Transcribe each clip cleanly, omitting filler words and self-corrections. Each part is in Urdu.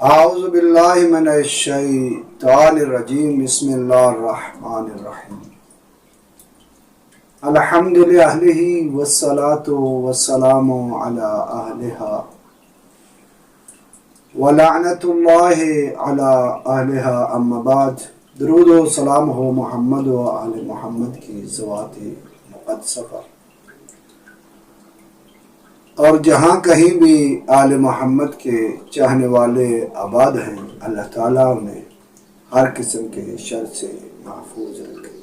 اعوذ باللہ من الشیطان الرجیم بسم اللہ الرحمن الرحیم الحمد للہ والصلاة والسلام علی اہلہا ولعنت اللہ علی اہلہا اما بعد۔ درود و سلام ہو محمد و آل محمد کی ذوات مقدسہ پر، اور جہاں کہیں بھی آل محمد کے چاہنے والے آباد ہیں، اللہ تعالیٰ انہیں ہر قسم کے شر سے محفوظ رکھے۔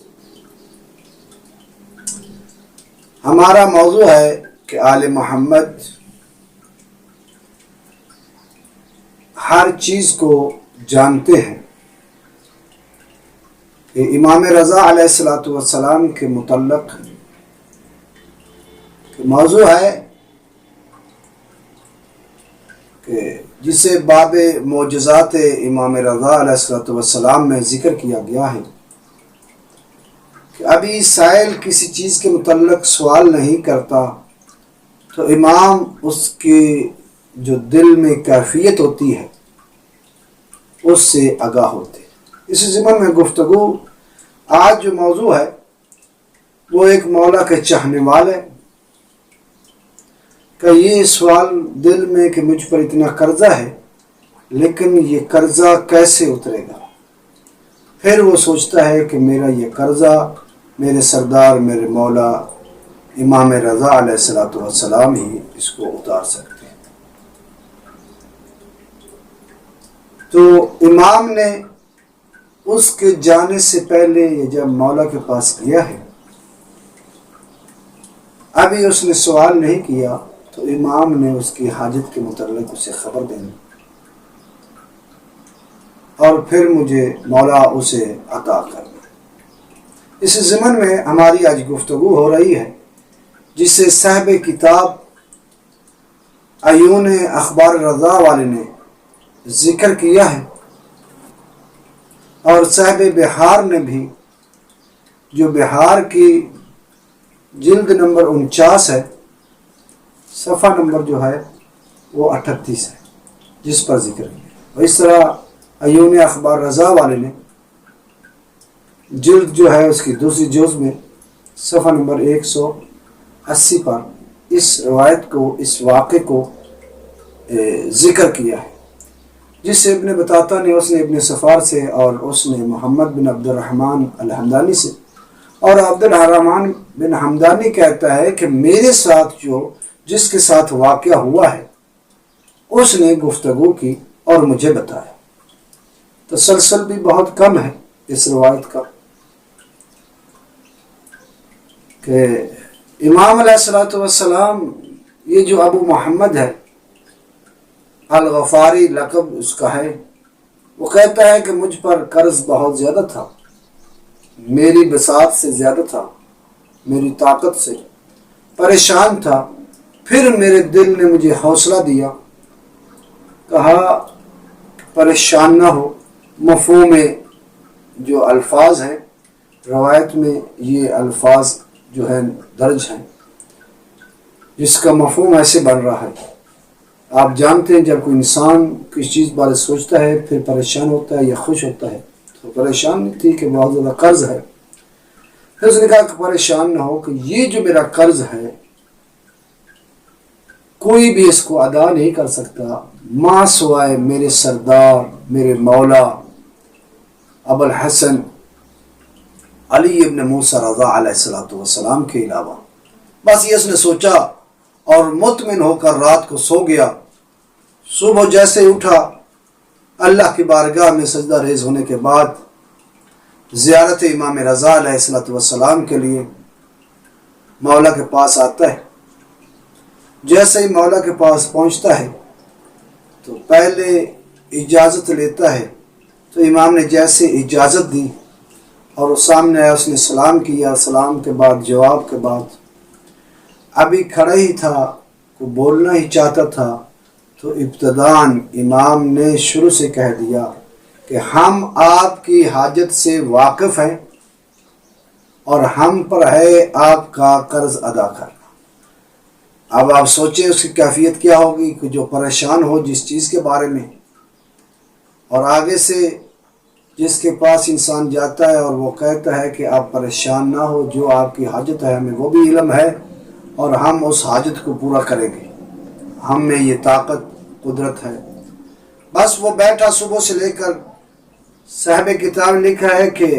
ہمارا موضوع ہے کہ آل محمد ہر چیز کو جانتے ہیں۔ یہ امام رضا علیہ السلام کے متعلق موضوع ہے کہ جسے باب معجزات امام رضا علیہ السلام میں ذکر کیا گیا ہے کہ ابھی سائل کسی چیز کے متعلق سوال نہیں کرتا تو امام اس کی جو دل میں کیفیت ہوتی ہے اس سے آگاہ ہوتے۔ اسی ضمن میں گفتگو آج جو موضوع ہے وہ ایک مولا کے چاہنے والے کہ یہ سوال دل میں کہ مجھ پر اتنا قرضہ ہے لیکن یہ قرضہ کیسے اترے گا۔ پھر وہ سوچتا ہے کہ میرا یہ قرضہ میرے سردار میرے مولا امام رضا علیہ السلام ہی اس کو اتار سکتے ہیں۔ تو امام نے اس کے جانے سے پہلے یہ جب مولا کے پاس گیا ہے، ابھی اس نے سوال نہیں کیا تو امام نے اس کی حاجت کے متعلق اسے خبر دینی اور پھر مجھے مولا اسے عطا کرنا۔ اس ضمن میں ہماری آج گفتگو ہو رہی ہے جسے صاحب کتاب عیون اخبار رضا والے نے ذکر کیا ہے، اور صاحب بہار نے بھی، جو بہار کی جلد نمبر 49 ہے، صفحہ نمبر جو ہے وہ 38 ہے، جس پر ذکر کیا۔ اور اس طرح عیون اخبار رضا والے نے جلد جو ہے اس کی دوسری جز میں صفحہ نمبر 180 پر اس روایت کو، اس واقعے کو ذکر کیا ہے، جس سے ابن بطاطا نے، اس نے ابن صفار سے، اور اس نے محمد بن عبد الرحمن الحمدانی سے، اور عبد الرحمن بن حمدانی کہتا ہے کہ میرے ساتھ جس کے ساتھ واقعہ ہوا ہے اس نے گفتگو کی اور مجھے بتایا۔ تسلسل بھی بہت کم ہے اس روایت کا کہ امام علیہ السلام، یہ جو ابو محمد ہے الغفاری لقب اس کا ہے، وہ کہتا ہے کہ مجھ پر قرض بہت زیادہ تھا، میری بساط سے زیادہ تھا، میری طاقت سے پریشان تھا۔ پھر میرے دل نے مجھے حوصلہ دیا، کہا پریشان نہ ہو۔ مفہوم جو الفاظ ہیں روایت میں، یہ الفاظ جو ہیں درج ہیں، جس کا مفہوم ایسے بن رہا ہے۔ آپ جانتے ہیں جب کوئی انسان کسی چیز بارے سوچتا ہے پھر پریشان ہوتا ہے یا خوش ہوتا ہے، تو پریشان تھی کہ بہت زیادہ قرض ہے۔ پھر اس نے کہا کہ پریشان نہ ہو کہ یہ جو میرا قرض ہے کوئی بھی اس کو ادا نہیں کر سکتا ماں سوائے میرے سردار میرے مولا ابو الحسن علی ابن موسیٰ رضا علیہ السلام کے علاوہ۔ بس یہ اس نے سوچا اور مطمئن ہو کر رات کو سو گیا۔ صبح جیسے اٹھا، اللہ کی بارگاہ میں سجدہ ریز ہونے کے بعد زیارت امام رضا علیہ السلام کے لیے مولا کے پاس آتا ہے۔ جیسے ہی مولا کے پاس پہنچتا ہے تو پہلے اجازت لیتا ہے، تو امام نے جیسے اجازت دی اور وہ سامنے آیا، اس نے سلام کیا، سلام کے بعد جواب کے بعد ابھی کھڑا ہی تھا، وہ بولنا ہی چاہتا تھا، تو ابتداً امام نے شروع سے کہہ دیا کہ ہم آپ کی حاجت سے واقف ہیں اور ہم پر ہے آپ کا قرض ادا کرنا۔ اب آپ سوچیں اس کی کیفیت کیا ہوگی کہ جو پریشان ہو جس چیز کے بارے میں، اور آگے سے جس کے پاس انسان جاتا ہے اور وہ کہتا ہے کہ آپ پریشان نہ ہو، جو آپ کی حاجت ہے ہمیں وہ بھی علم ہے اور ہم اس حاجت کو پورا کریں گے، ہم میں یہ طاقت قدرت ہے۔ بس وہ بیٹھا صبح سے لے کر، صاحب کتاب نے لکھا ہے کہ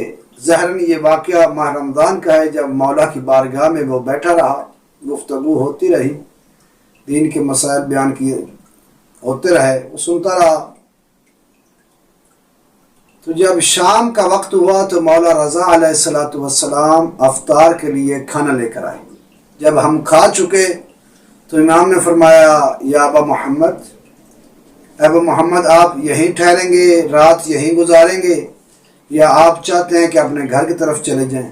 ظاہراً یہ واقعہ ماہ رمضان کا ہے، جب مولا کی بارگاہ میں وہ بیٹھا رہا، گفتگو ہوتی رہی، دین کے مسائل بیان کیے ہوتے رہے، وہ سنتا رہا۔ تو جب شام کا وقت ہوا تو مولا رضا علیہ السلام افطار کے لیے کھانا لے کر آئے۔ جب ہم کھا چکے تو امام نے فرمایا، یا ابا محمد آپ یہیں ٹھہریں گے، رات یہیں گزاریں گے، یا آپ چاہتے ہیں کہ اپنے گھر کی طرف چلے جائیں؟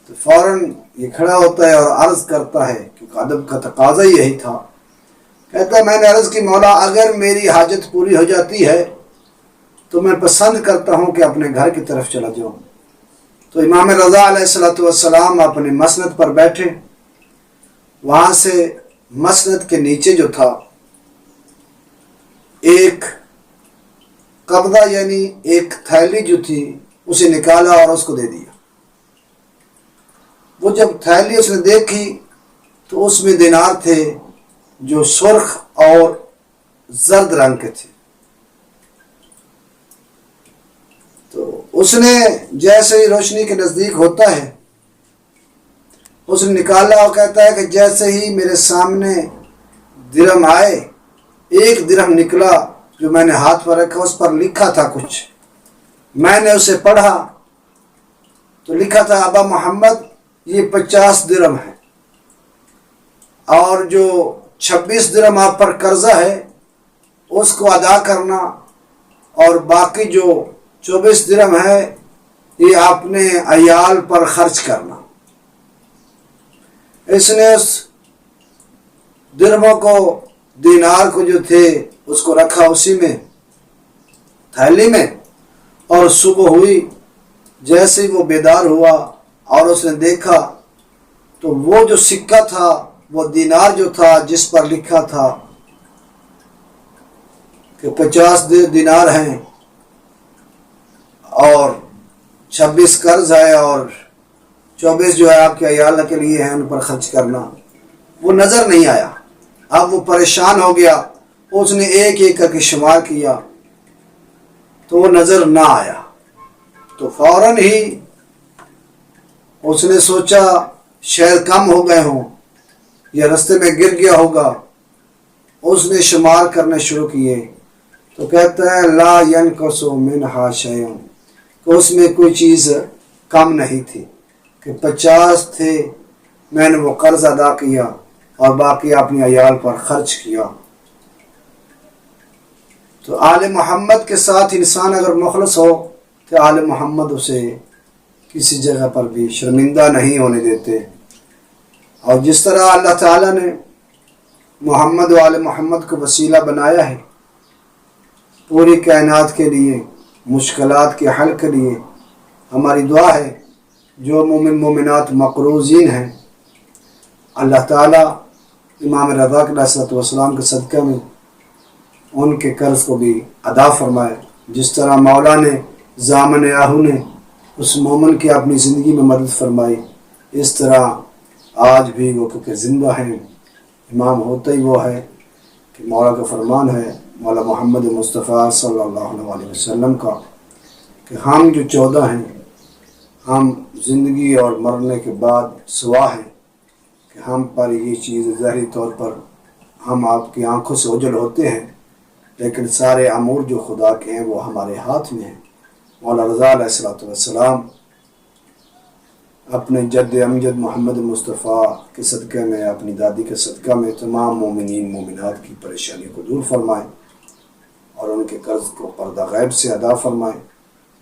تو فوراً یہ کھڑا ہوتا ہے اور عرض کرتا ہے کہ ادب کا تقاضا یہی تھا، کہتا ہے میں نے عرض کی مولا اگر میری حاجت پوری ہو جاتی ہے تو میں پسند کرتا ہوں کہ اپنے گھر کی طرف چلا جاؤں۔ تو امام رضا علیہ السلام اپنے مسند پر بیٹھے، وہاں سے مسند کے نیچے جو تھا ایک قبضہ یعنی ایک تھیلی جو تھی اسے نکالا اور اس کو دے دیا۔ وہ جب تھیلی اس نے دیکھی تو اس میں دینار تھے جو سرخ اور زرد رنگ کے تھے۔ تو اس نے جیسے ہی روشنی کے نزدیک ہوتا ہے اس نے نکالا اور کہتا ہے کہ جیسے ہی میرے سامنے درہم آئے، ایک درہم نکلا جو میں نے ہاتھ پر رکھا، اس پر لکھا تھا کچھ، میں نے اسے پڑھا تو لکھا تھا ابا محمد یہ 50 درہم ہے، اور جو 26 درہم آپ پر قرضہ ہے اس کو ادا کرنا، اور باقی جو 24 درہم ہے یہ اپنے عیال پر خرچ کرنا۔ اس نے اس درہموں کو، دینار کو جو تھے اس کو رکھا اسی میں تھیلی میں، اور صبح ہوئی جیسے ہی وہ بیدار ہوا اور اس نے دیکھا تو وہ جو سکہ تھا، وہ دینار جو تھا جس پر لکھا تھا کہ 50 دینار ہیں اور 26 قرض ہے اور 24 جو ہے آپ کے عیال کے لیے ہیں ان پر خرچ کرنا، وہ نظر نہیں آیا۔ اب وہ پریشان ہو گیا، اس نے ایک ایک کر کے شمار کیا تو وہ نظر نہ آیا۔ تو فوراً ہی اس نے سوچا شاید کم ہو گئے ہوں یا رستے میں گر گیا ہوگا، اس نے شمار کرنے شروع کیے تو کہتا ہے لا ینقص منہا شیء، کہ اس میں کوئی چیز کم نہیں تھی، کہ 50 تھے، میں نے وہ قرض ادا کیا اور باقی اپنی عیال پر خرچ کیا۔ تو آل محمد کے ساتھ انسان اگر مخلص ہو تو آل محمد اسے کسی جگہ پر بھی شرمندہ نہیں ہونے دیتے۔ اور جس طرح اللہ تعالیٰ نے محمد و آل محمد کو وسیلہ بنایا ہے پوری کائنات کے لیے، مشکلات کے حل کے لیے، ہماری دعا ہے جو مومن مومنات مقروضین ہیں اللہ تعالیٰ امام رضا علیہ السلام کے صدقہ میں ان کے قرض کو بھی ادا فرمائے۔ جس طرح مولا نے زامن آہو نے اس مومن کی اپنی زندگی میں مدد فرمائی، اس طرح آج بھی وہ کیونکہ زندہ ہیں، امام ہوتا ہی وہ ہے کہ مولا کا فرمان ہے مولا محمد مصطفیٰ صلی اللہ علیہ وسلم کا کہ ہم جو 14 ہیں ہم زندگی اور مرنے کے بعد سوا ہیں کہ ہم پر یہ چیز ظاہری طور پر ہم آپ کی آنکھوں سے اوجھل ہوتے ہیں، لیکن سارے امور جو خدا کے ہیں وہ ہمارے ہاتھ میں ہیں۔ مولا رضا علیہ السلام اپنے جد امجد محمد مصطفیٰ کے صدقے میں، اپنی دادی کے صدقہ میں تمام مومنین مومنات کی پریشانی کو دور فرمائیں اور ان کے قرض کو پردہ غیب سے ادا فرمائیں۔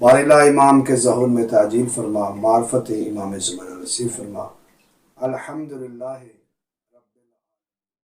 باراللہ امام کے ظہور میں تعجیل فرما، معرفت امام زمانہ نصیب فرما۔ الحمدللہ۔